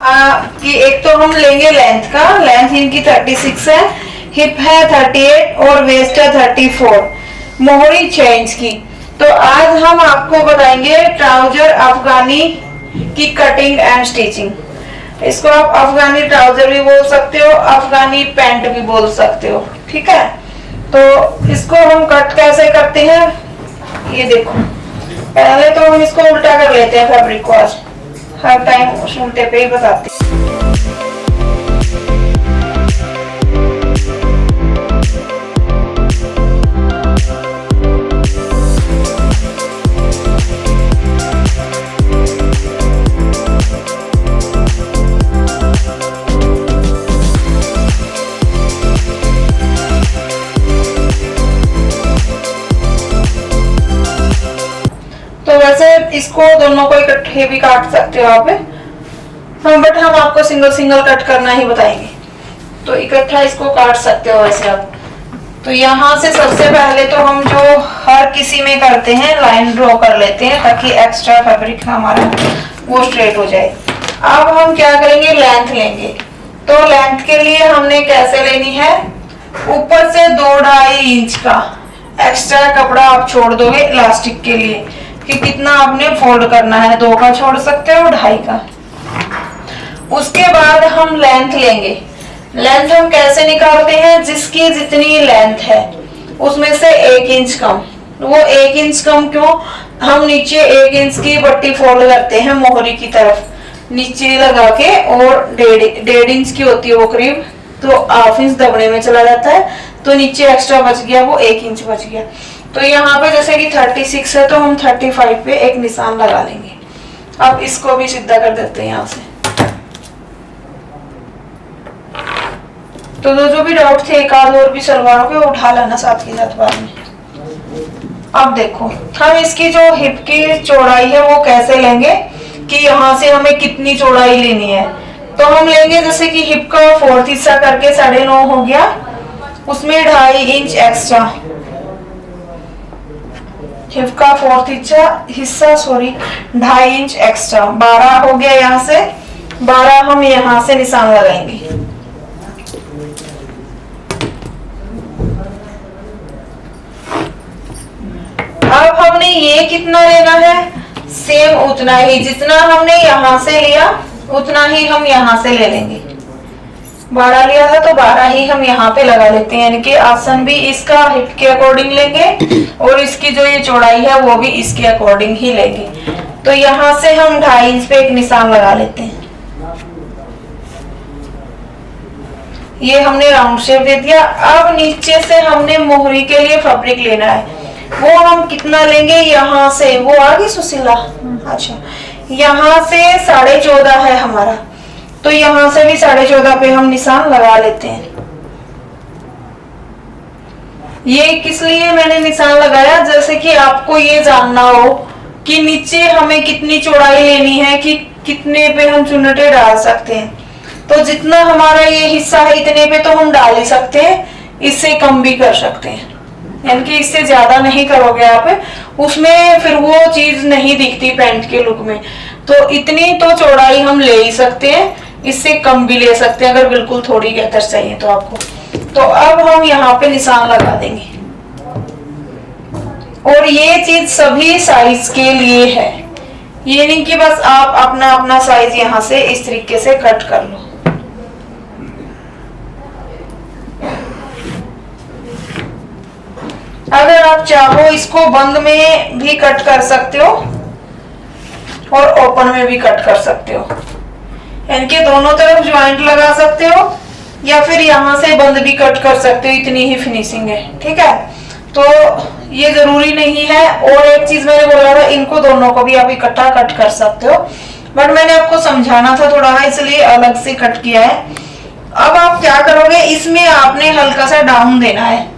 कि एक तो हम लेंगे लेंथ का, लेंथ इनकी 36 है, हिप है 38 और वेस्ट है 34, मोहरी 6 इंच की। तो आज हम आपको बताएंगे ट्राउजर अफगानी की कटिंग एंड स्टिचिंग। इसको आप अफगानी ट्राउजर भी बोल सकते हो, अफगानी पैंट भी बोल सकते हो, ठीक है। तो इसको हम कट कैसे करते हैं ये देखो। पहले तो हम इसको उल्टा कर लेते हैं फैब्रिक को, आज हर टाइम उल्टे पे ही बताते हैं। तो वैसे इसको दोनों को इकट्ठे भी काट सकते हो आप, बट हम आपको सिंगल सिंगल कट करना ही बताएंगे। तो इकट्ठा इसको काट सकते हो वैसे आप। तो यहाँ से सबसे पहले तो हम जो हर किसी में करते हैं लाइन ड्रॉ कर लेते हैं ताकि एक्स्ट्रा फैब्रिक हमारा वो स्ट्रेट हो जाए। अब हम क्या करेंगे, लेंथ लेंगे। तो लेंथ के लिए हमने कैसे लेनी है, ऊपर से 2-2.5 इंच का एक्स्ट्रा कपड़ा आप छोड़ दोगे इलास्टिक के लिए कि कितना आपने फोल्ड करना है, 2 का छोड़ सकते हो, 2.5 का। उसके बाद हम लेंथ लेंगे। लेंथ हम कैसे निकालते हैं, जिसकी जितनी लेंथ है उसमें से 1 इंच कम। वो 1 इंच कम क्यों, हम नीचे 1 इंच की पट्टी फोल्ड करते हैं मोहरी की तरफ नीचे लगा के, और 1.5 इंच की होती है वो करीब, तो ½ इंच दबने में चला जाता है, तो नीचे एक्स्ट्रा बच गया, वो 1 इंच बच गया। तो यहाँ पे जैसे कि 36 है तो हम 35 पे एक निशान लगा लेंगे। अब इसको भी सीधा कर देते हैं यहाँ से। तो जो भी डाउट थे एक आध और भी सलवारों के उठा लेना साथ के साथ बाद में। अब देखो हम इसकी जो हिप की चौड़ाई है वो कैसे लेंगे कि यहाँ से हमें कितनी चौड़ाई लेनी है। तो हम लेंगे जैसे कि हिप का 4th हिस्सा करके 9.5 हो गया, उसमें 2.5 इंच एक्स्ट्रा। हिप का 4th हिस्सा 2.5 इंच एक्स्ट्रा, 12 हो गया। यहाँ से 12 हम यहाँ से निशान लगाएंगे। अब हमने ये कितना लेना है, सेम उतना ही, जितना हमने यहाँ से लिया उतना ही हम यहाँ से ले लेंगे। 12 लिया था तो 12 ही हम यहाँ पे लगा लेते हैं, यानी कि आसन भी इसका हिप के अकॉर्डिंग लेंगे और इसकी जो ये चौड़ाई है वो भी इसके अकॉर्डिंग ही लेंगे। तो यहाँ से हम 2.5 इंच पे एक निशान लगा लेते हैं। ये हमने राउंड शेप दे दिया। अब नीचे से हमने मोहरी के लिए फैब्रिक लेना है, वो हम कितना लेंगे, यहाँ से वो आ गई सुशीला, अच्छा यहाँ से 14.5 है हमारा, तो यहाँ से भी 14.5 पे हम निशान लगा लेते हैं। ये किस लिए मैंने निशान लगाया, जैसे कि आपको ये जानना हो कि नीचे हमें कितनी चौड़ाई लेनी है कि कितने पे हम चुन्नटे डाल सकते हैं। तो जितना हमारा ये हिस्सा है इतने पे तो हम डाल ही सकते हैं, इससे कम भी कर सकते हैं, यानी कि इससे ज्यादा नहीं करोगे आप, उसमें फिर वो चीज नहीं दिखती पैंट के लुक में। तो इतनी तो चौड़ाई हम ले ही सकते हैं, इससे कम भी ले सकते हैं अगर बिल्कुल थोड़ी गहतर चाहिए तो आपको। तो अब हम यहाँ पे निशान लगा देंगे, और ये चीज सभी साइज के लिए है, ये नहीं कि बस आप अपना अपना साइज यहाँ से इस तरीके से कट कर लो। अगर आप चाहो इसको बंद में भी कट कर सकते हो और ओपन में भी कट कर सकते हो, इनके दोनों तरफ ज्वाइंट लगा सकते हो, या फिर यहाँ से बंद भी कट कर सकते हो, इतनी ही फिनिशिंग है, ठीक है। तो ये जरूरी नहीं है। और एक चीज मैंने बोला था, इनको दोनों को भी आप इकट्ठा कट कर सकते हो, बट मैंने आपको समझाना था थोड़ा, इसलिए अलग से कट किया है। अब आप क्या करोगे, इसमें आपने हल्का सा डाउन देना है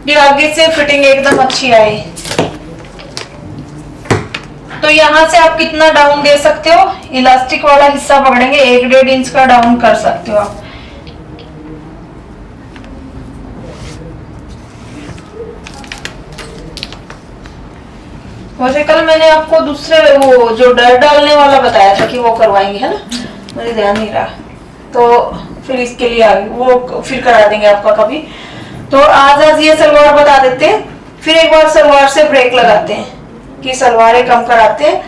कि आगे से फिटिंग एकदम अच्छी आए। तो यहाँ से आप कितना डाउन दे सकते हो, इलास्टिक वाला हिस्सा पकड़ेंगे, 1-1.5 इंच का डाउन कर सकते हो आप। वैसे कल मैंने आपको दूसरे वो जो डर डालने वाला बताया था कि वो करवाएंगे, है ना। मुझे ध्यान नहीं रहा, तो फिर इसके लिए आ गई, वो फिर करा देंगे आपका कभी। तो आज ये सलवार बता देते हैं, फिर एक बार सलवार से ब्रेक लगाते हैं कि सलवारें कम कराते हैं,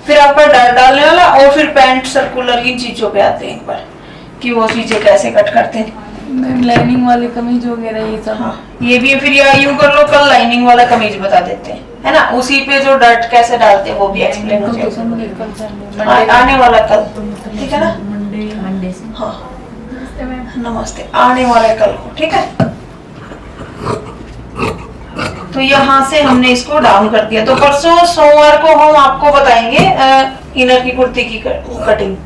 फिर आपका डालने वाला, और फिर पैंट सर्कुलर इन चीजों पे आते हैं एक बार कि वो चीजें कैसे कट करते हैं। लाइनिंग वाले कमीज वगैरह ये सब। हाँ, ये भी फिर या यूं कर लो, कल लाइनिंग वाला कमीज बता देते हैं, है ना, उसी पे जो डर्ट कैसे डालते हैं वो भी एक्सप्लेन हो जाएगा आने वाला कल, ठीक है ना। मंडे से। हाँ नमस्ते, आने वाला कल को, ठीक है। तो यहाँ से हमने इसको डाउन कर दिया, तो परसों सोमवार को हम आपको बताएंगे इनर की कुर्ती की कटिंग,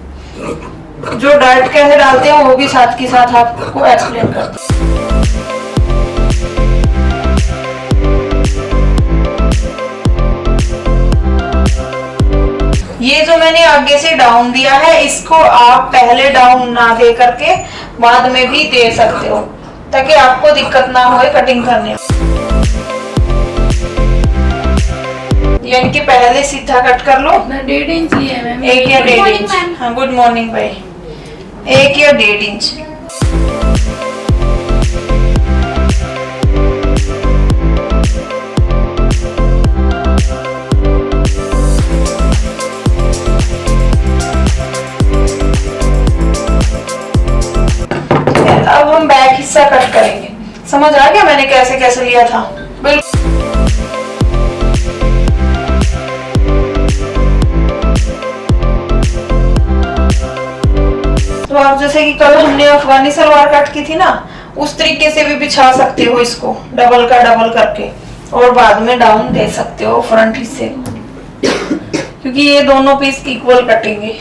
जो डाइट कैसे डालते हैं वो भी साथ के साथ आपको एक्सप्लेन करते हैं। ये जो मैंने आगे से डाउन दिया है, इसको आप पहले डाउन ना दे करके बाद में भी दे सकते हो, ताकि आपको दिक्कत ना हो कटिंग करने में। यानी कि पहले सीधा कट कर लो। 1.5 इंच ही है मैम। 1 या 1.5 इंच। हाँ गुड मॉर्निंग भाई। 1 या 1.5 इंच। अब हम बैक हिस्सा कट करेंगे। समझ आ गया मैंने कैसे कैसे लिया था? बिल्कुल। तो आप जैसे कि कल हमने अफगानी सलवार कट की थी ना, उस तरीके से भी बिछा सकते हो इसको, डबल का डबल करके, और बाद में डाउन दे सकते हो फ्रंट हिस्से को, क्योंकि ये दोनों पीस इक्वल कटेंगे।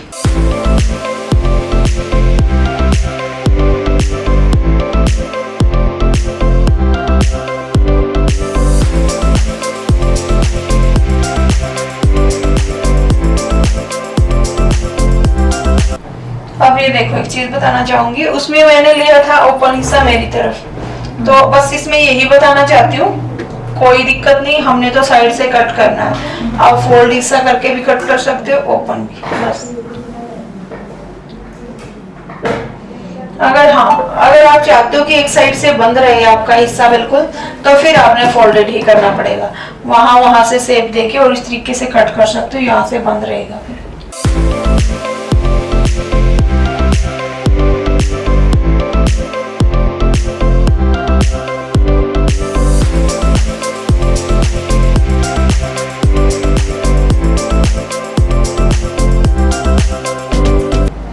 अब ये देखो, एक चीज बताना चाहूंगी, उसमें मैंने लिया था ओपन हिस्सा मेरी तरफ, तो बस इसमें यही बताना चाहती हूँ, कोई दिक्कत नहीं, हमने तो साइड से कट करना है। आप फोल्ड हिस्सा करके भी कट कर सकते हो, ओपन भी, बस। अगर आप चाहते हो कि एक साइड से बंद रहे आपका हिस्सा बिल्कुल, तो फिर आपने फोल्डेड ही करना पड़ेगा। वहां से शेप देके और इस तरीके से कट कर सकते हो, यहाँ से बंद रहेगा फिर।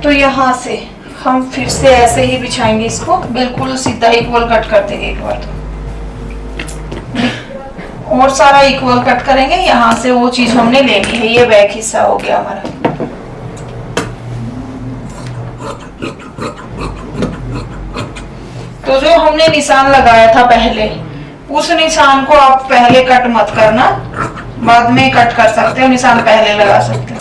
तो यहाँ से हम फिर से ऐसे ही बिछाएंगे इसको, बिल्कुल सीधा इक्वल कट कर देंगे एक बार, तो और सारा इक्वल कट करेंगे। यहाँ से वो चीज हमने लेनी है, ये बैक हिस्सा हो गया हमारा। तो जो हमने निशान लगाया था पहले, उस निशान को आप पहले कट मत करना, बाद में कट कर सकते हो, निशान पहले लगा सकते हो।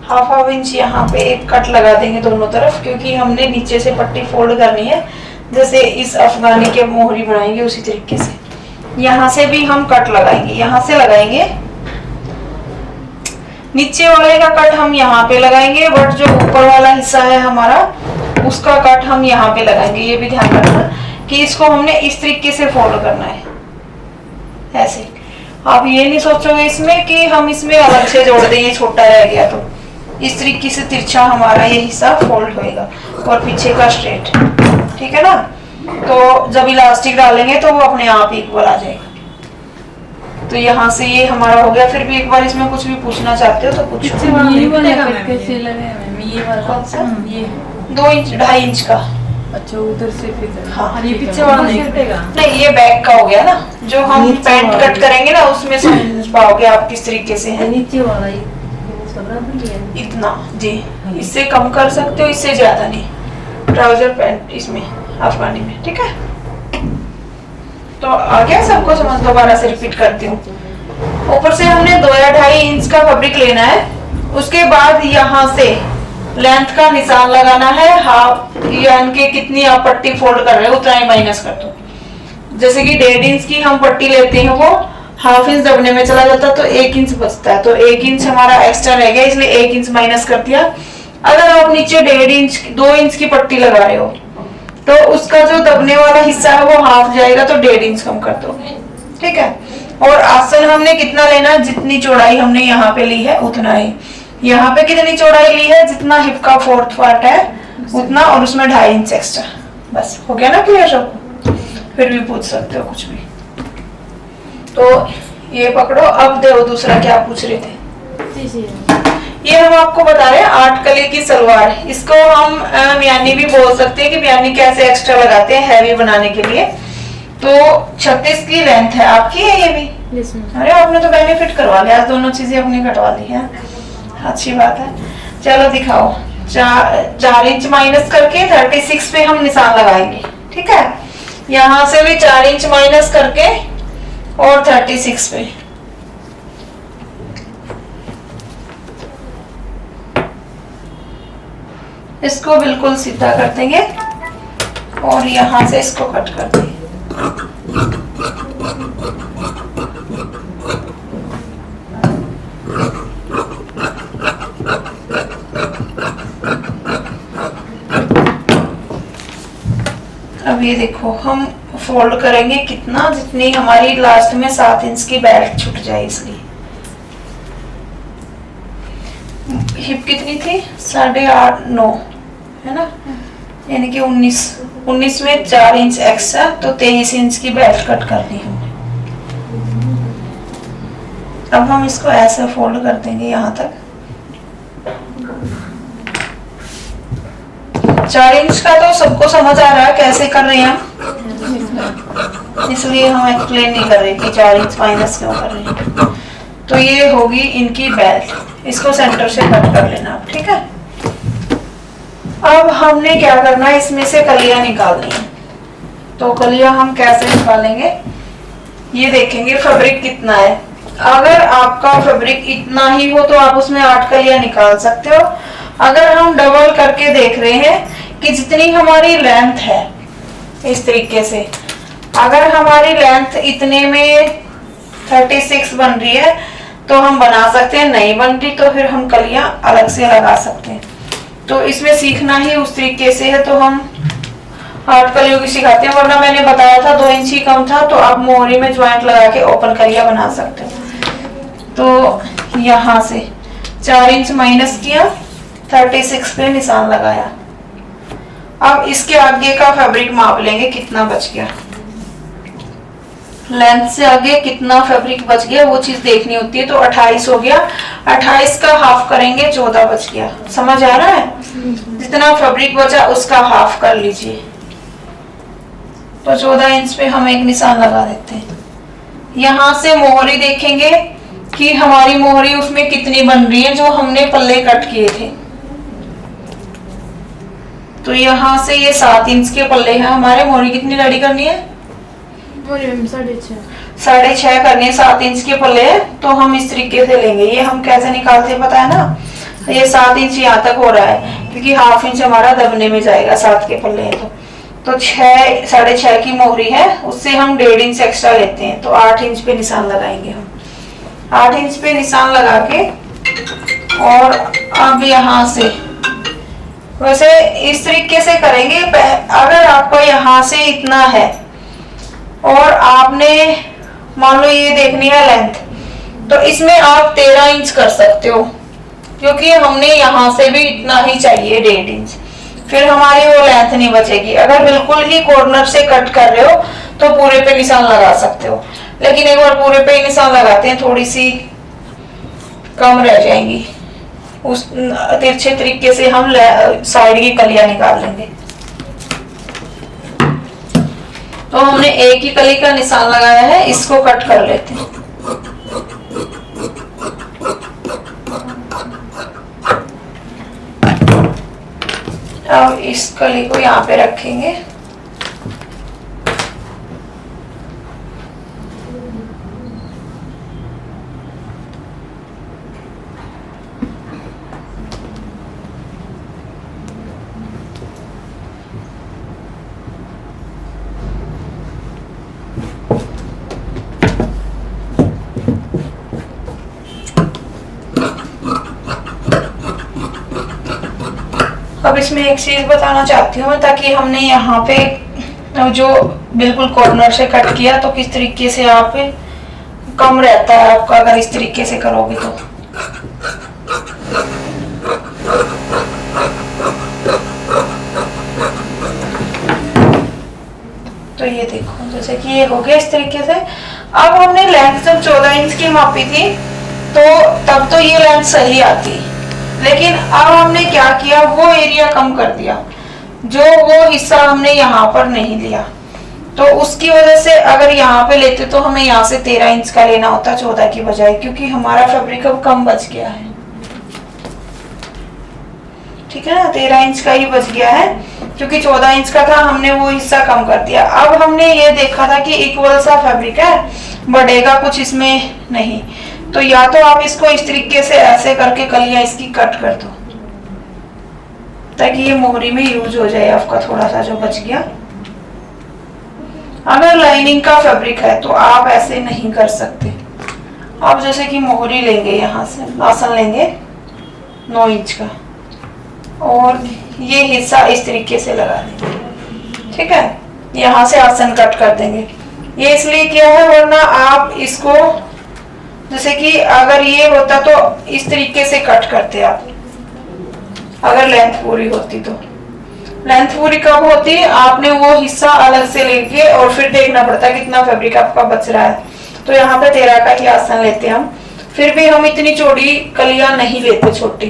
हाफ इंच यहाँ पे एक कट लगा देंगे दोनों तरफ, क्योंकि हमने नीचे से पट्टी फोल्ड करनी है, जैसे इस अफगानी के मोहरी बनाएंगे उसी तरीके से। यहाँ से भी हम कट लगाएंगे, यहाँ से लगाएंगे, नीचे वाले का कट हम यहाँ पे लगाएंगे, बट जो ऊपर वाला हिस्सा है हमारा, उसका कट हम यहाँ पे लगाएंगे। ये भी ध्यान रखना कि इसको हमने इस तरीके से फोल्ड करना है, ऐसे। आप ये नहीं सोचोगे इसमें कि हम इसमें अलग से जोड़ दें, ये छोटा रह गया, तो इस तरीके से तिरछा हमारा ये हिस्सा फोल्ड होएगा और पीछे का स्ट्रेट, ठीक है ना। तो जब इलास्टिक डालेंगे तो वो अपने आप इक्वल आ जाएगा। तो यहाँ से ये हमारा हो गया। फिर भी एक बार इसमें कुछ भी पूछना चाहते हो तो पूछो। ये वाला कैसे लगा मैम? ये वाला कौन सा? ये 2 इंच 2.5 इंच का। अच्छा, उधर से फिर। हाँ, ये पीछे वाला नहीं कटेगा? नहीं, ये बैक का हो गया ना। जो हम पैंट कट करेंगे ना, उसमें समझ पाओगे आप किस तरीके से है। नीचे वाला इतना जी, इससे कम कर सकते हो, इससे ज्यादा नहीं। ट्राउजर पैंट इसमें अफगानी में, ठीक है। तो आ गया सबको समझ, दोबारा से रिपीट करती हूँ। ऊपर से हमने 2 या 2.5 इंच का फैब्रिक लेना है, उसके बाद यहाँ से लेंथ का निशान लगाना है, हाफ यानी कि कितनी आप पट्टी फोल्ड कर रहे हो उतना ही माइनस कर दो। जैसे कि 1.5 इंच की हम पट्टी लेते हैं, वो हाफ इंच दबने में चला जाता है तो 1 इंच बचता है, तो 1 इंच हमारा एक्स्ट्रा रह गया, इसलिए 1 इंच माइनस कर दिया। अगर आप नीचे 1.5 इंच 2 इंच की पट्टी लगा रहे हो तो उसका जो दबने वाला हिस्सा है वो हाफ जाएगा, तो 1.5 इंच कम कर दोगे, ठीक है। और आसन हमने कितना लेना है, जितनी चौड़ाई हमने यहाँ पे ली है उतना ही। यहाँ पे कितनी चौड़ाई ली है, जितना हिप का 4th पार्ट है उतना, और उसमें 2.5 इंच एक्स्ट्रा। बस हो गया ना क्लियर सब। फिर भी पूछ सकते हो कुछ भी। तो ये पकड़ो, अब देखो दूसरा क्या पूछ रहे थे। ये हम आपको बता रहे हैं 8 कली की सलवार। इसको हम म्यानी भी बोल सकते हैं कि म्यानी कैसे एक्स्ट्रा लगाते हैं हैवी बनाने के लिए। तो 36 की लेंथ है आपकी, है ये भी। अरे आपने तो बेनिफिट करवा लिया, दोनों चीजें अपनी कटवा ली है, अच्छी बात है। चलो दिखाओ, 4 इंच माइनस करके 36 पे हम निशान लगाएंगे, ठीक है। यहाँ से भी 4 इंच माइनस करके और 36 पे। इसको बिल्कुल सीधा कर देंगे और यहाँ से इसको कट कर देंगे। अब ये देखो, हम फोल्ड करेंगे कितना, जितनी हमारी लास्ट में 7 इंच की बेल्ट छूट जाए, इसलिए। हिप कितनी थी, 8.5 9 है ना, यानी कि 19 में 4 इंच एक्स्ट्रा, तो 23 इंच की बेल्ट कट कर दी हमने। अब हम इसको ऐसे फोल्ड कर देंगे यहाँ तक। 4 इंच का तो सबको समझ आ रहा है कैसे कर रहे हैं हम, इसलिए हम एक्सप्लेन नहीं कर रहे कि 4 इंच माइनस क्यों कर रहे हैं। तो ये होगी इनकी बेल्ट, इसको सेंटर से कट कर लेना आप, ठीक है। अब हमने क्या करना है, इसमें से कलियां निकालनी है। तो कलियां हम कैसे निकालेंगे, ये देखेंगे फैब्रिक कितना है। अगर आपका फैब्रिक इतना ही हो तो आप उसमें 8 कलियां निकाल सकते हो। अगर हम डबल करके देख रहे हैं कि जितनी हमारी लेंथ है, इस तरीके से अगर हमारी लेंथ इतने में 36 बन रही है तो हम बना सकते हैं, नहीं बन रही तो फिर हम कलियां अलग से लगा सकते हैं। तो इसमें सीखना ही उस तरीके से है, तो हम 8 कलियों की सिखाते हैं, वरना मैंने बताया था 2 इंच ही कम था, तो आप मोहरी में ज्वाइंट लगा के ओपन कलियां बना सकते हो। तो यहाँ से 4 इंच माइनस किया, 36 पे निशान लगाया। अब इसके आगे का फैब्रिक माप लेंगे कितना बच गया, लेंथ से आगे कितना फैब्रिक बच गया वो चीज देखनी होती है। तो 28 हो गया, 28 का हाफ करेंगे, 14 बच गया। समझ आ रहा है, जितना फैब्रिक बचा उसका हाफ कर लीजिए। तो 14 इंच पे हम एक निशान लगा देते हैं। यहाँ से मोहरी देखेंगे कि हमारी मोहरी उसमें कितनी बन रही है, जो हमने पल्ले कट किए थे। तो यहाँ से ये 7 इंच के पल्ले हैं हमारे, मोहरी कितनी रेडी करनी है, 6.5 करने, 7 इंच के पल्ले है। तो हम इस तरीके से लेंगे, ये हम कैसे निकालते हैं पता है ना, ये 7 इंच यहाँ तक हो रहा है क्योंकि हाफ इंच हमारा दबने में जाएगा, 7 के पल्ले है तो 6 6.5 की मोहरी है, उससे हम 1.5 इंच एक्स्ट्रा लेते हैं, तो 8 इंच पे निशान लगाएंगे हम। 8 इंच पे निशान लगा के और अब यहाँ से वैसे इस तरीके से करेंगे। अगर आपका यहाँ से इतना है और आपने मान लो ये देखनी है लेंथ, तो इसमें आप 13 इंच कर सकते हो, क्योंकि हमने यहाँ से भी इतना ही चाहिए, 1.5 इंच, फिर हमारी वो लेंथ नहीं बचेगी। अगर बिल्कुल ही कॉर्नर से कट कर रहे हो तो पूरे पे निशान लगा सकते हो, लेकिन एक बार पूरे पे निशान लगाते हैं थोड़ी सी कम रह जाएंगी, उस तिरछे तरीके से हम साइड की कलियां निकाल लेंगे। तो हमने एक ही कली का निशान लगाया है, इसको कट कर लेते हैं। अब इस कली को यहाँ पे रखेंगे अब इसमें एक चीज बताना चाहती हूँ मैं, ताकि हमने यहाँ पे जो बिल्कुल कॉर्नर से कट किया तो किस तरीके से यहाँ पे कम रहता है आपका अगर इस तरीके से करोगे तो ये देखो जैसे कि ये हो गया इस तरीके से। अब हमने लेंथ जब 14 इंच की मापी थी तो तब तो ये लेंथ सही आती, लेकिन अब हमने क्या किया, वो एरिया कम कर दिया, जो वो हिस्सा हमने यहाँ पर नहीं लिया। तो उसकी वजह से अगर यहाँ पे लेते तो हमें यहाँ से 13 इंच का लेना होता 14 की बजाय, क्योंकि हमारा फैब्रिक अब कम बच गया है। ठीक है ना, 13 इंच का ही बच गया है, क्योंकि 14 इंच का था, हमने वो हिस्सा कम कर दिया। अब हमने ये देखा था कि इक्वल सा फैब्रिक है, बढ़ेगा कुछ इसमें नहीं, तो या तो आप इसको इस तरीके से ऐसे करके कलियां इसकी कट कर दो, ताकि ये मोहरी में यूज हो जाए आपका थोड़ा सा जो बच गया। अगर लाइनिंग का फैब्रिक है तो आप ऐसे नहीं कर सकते। आप जैसे कि मोहरी लेंगे, यहाँ से आसन लेंगे 9 इंच का, और ये हिस्सा इस तरीके से लगा देंगे। ठीक है, यहाँ से आसन कट कर देंगे। ये इसलिए किया है, वरना आप इसको जैसे कि अगर ये होता तो इस तरीके से कट करते आप, अगर लेंथ पूरी होती तो। लेंथ पूरी कब होती, आपने वो हिस्सा अलग से लेके और फिर देखना पड़ता कितना फैब्रिक आपका बच रहा है। तो यहाँ पे 13 का ही आसन लेते हम, फिर भी हम इतनी चौड़ी कलियां नहीं लेते, छोटी।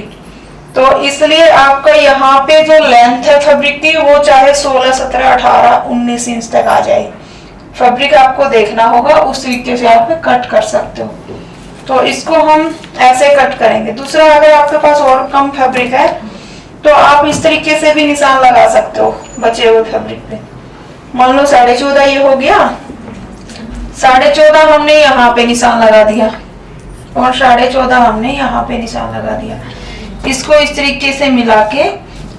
तो इसलिए आपका यहाँ पे जो लेंथ है फैब्रिक की, वो चाहे 16, 17, 18, 19 इंच तक आ जाए। फैब्रिक आपको देखना होगा, उस तरीके से आप कट कर सकते हो। तो इसको हम ऐसे कट करेंगे। दूसरा, अगर आपके पास और कम फैब्रिक है तो आप इस तरीके से भी निशान लगा सकते हो बचे हुए फैब्रिक पे। मान लो 14.5 ये हो गया, 14.5 हमने यहाँ पे निशान लगा दिया, और 14.5 हमने यहाँ पे निशान लगा दिया। इसको इस तरीके से मिला के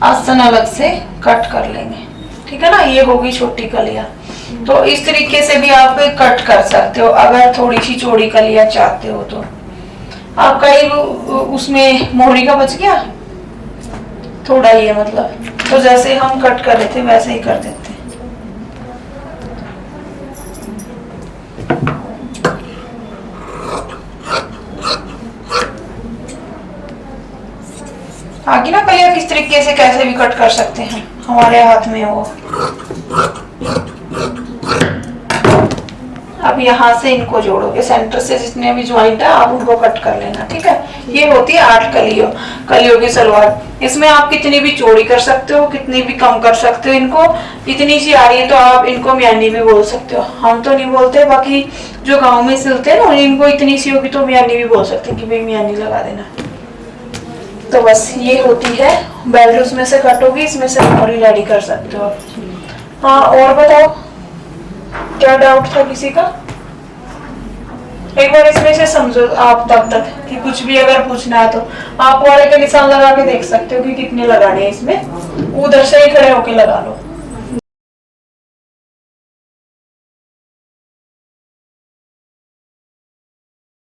आसन अलग से कट कर लेंगे। ठीक है ना, ये होगी छोटी कलियां। तो इस तरीके से भी आप कट कर सकते हो, अगर थोड़ी सी चौड़ी कलियां चाहते हो तो। आपका ये उसमें मोहरी का बच गया थोड़ा, ये मतलब, तो जैसे हम कट कर रहे थे वैसे ही कर देते। आगे ना कलियां किस तरीके से कैसे भी कट कर सकते हैं, हमारे हाथ में वो। अब यहाँ से इनको जोड़ोगे, सेंटर से जितने भी ज्वाइंट है आप उनको कट कर लेना। ठीक है, ये होती है 8 कलियों की सलवार। इसमें आप कितनी भी चौड़ी कर सकते हो, कितनी भी कम कर सकते हो। इनको इतनी सी आ रही है तो आप इनको म्यानी भी बोल सकते हो, हम तो नहीं बोलते, बाकी जो गाँव में सिलते हैं ना, इनको इतनी सी होगी तो म्यानी भी बोल सकते हैं कि भाई म्यानी लगा देना। तो बस ये होती है बेल्ट, उसमें से कटोगी, इसमें से मोहरी रेडी कर सकते हो। हाँ, और बताओ क्या डाउट था किसी का? एक बार इसमें से समझो आप तब तक कि कुछ भी अगर पूछना है तो आप वाले के निशान लगा के देख सकते हो कि कितने लगाने हैं इसमें। उधर से ही खड़े होके लगा लो।